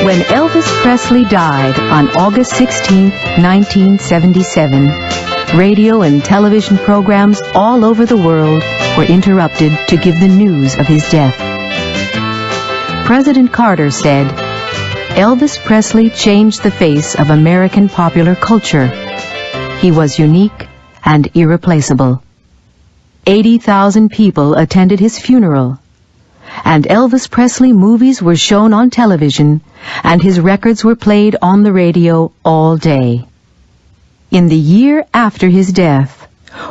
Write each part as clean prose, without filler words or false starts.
When Elvis Presley died on August 16, 1977, radio and television programs all over the world were interrupted to give the news of his death. President Carter said, "Elvis Presley changed the face of American popular culture. He was unique and irreplaceable." 80,000 people attended his funeral, and Elvis Presley movies were shown on television, and his records were played on the radio all day. In the year after his death,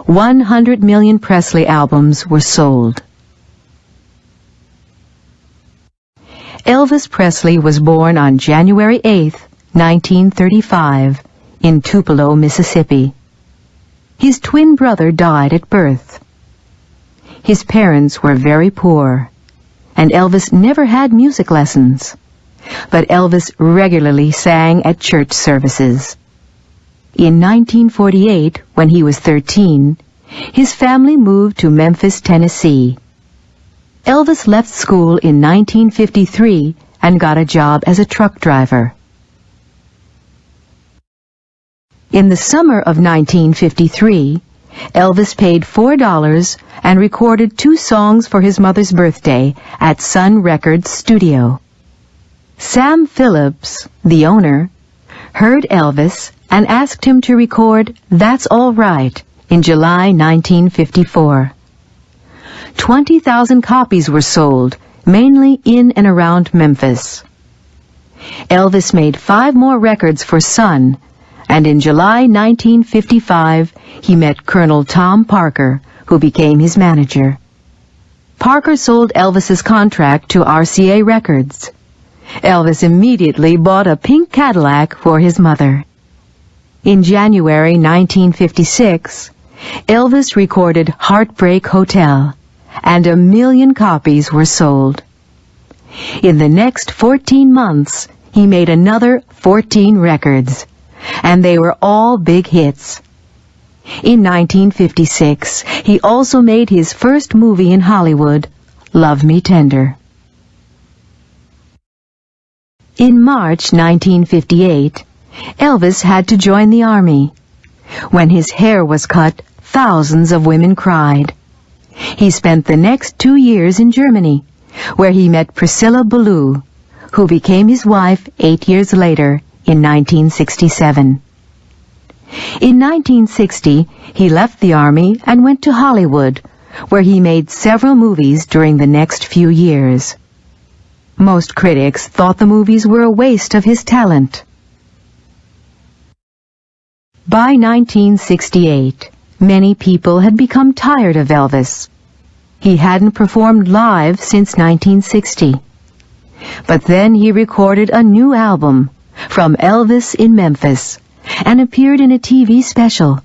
100 million Presley albums were sold. Elvis Presley was born on January 8, 1935, in Tupelo, Mississippi. His twin brother died at birth. His parents were very poor, and Elvis never had music lessons, but Elvis regularly sang at church services. In 1948, when he was 13, his family moved to Memphis, Tennessee. Elvis left school in 1953 and got a job as a truck driver. In the summer of 1953, Elvis paid $4 and recorded 2 songs for his mother's birthday at Sun Records studio. Sam Phillips, the owner, heard Elvis and asked him to record "That's All Right" in July 1954. 20,000 copies were sold, mainly in and around Memphis. Elvis made 5 more records for Sun, and in July 1955 he met Colonel Tom Parker, who became his manager. Parker sold Elvis's contract to RCA Records. Elvis immediately bought a pink Cadillac for his mother. In January 1956, Elvis recorded "Heartbreak Hotel," and 1 million copies were sold. In the next 14 months, he made another 14 records, and they were all big hits. In 1956, he also made his first movie in Hollywood, "Love Me Tender." In March 1958, Elvis had to join the army. When his hair was cut, thousands of women cried. He spent the next 2 years in Germany, where he met Priscilla Ballou, who became his wife 8 years later in 1967. In 1960, he left the army and went to Hollywood, where he made several movies during the next few years. Most critics thought the movies were a waste of his talent. By 1968, many people had become tired of Elvis. He hadn't performed live since 1960. But then he recorded a new album, "From Elvis in Memphis," and appeared in a TV special.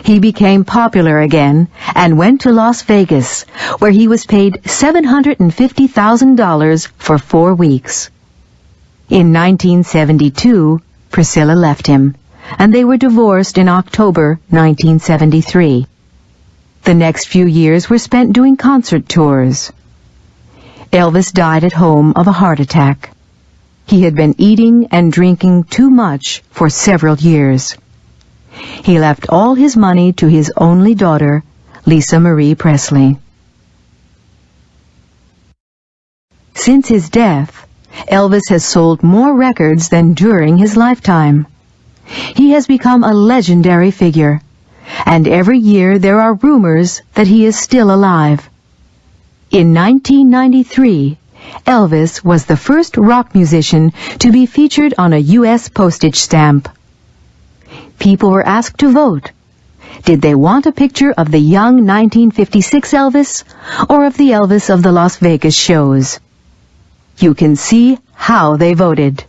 He became popular again and went to Las Vegas, where he was paid $750,000 for 4 weeks. In 1972, Priscilla left him, and they were divorced in October 1973. The next few years were spent doing concert tours. Elvis died at home of a heart attack. He had been eating and drinking too much for several years. He left all his money to his only daughter, Lisa Marie Presley. Since his death, Elvis has sold more records than during his lifetime. He has become a legendary figure, and every year there are rumors that he is still alive. In 1993, Elvis was the first rock musician to be featured on a U.S. postage stamp. People were asked to vote. Did they want a picture of the young 1956 Elvis or of the Elvis of the Las Vegas shows? You can see how they voted.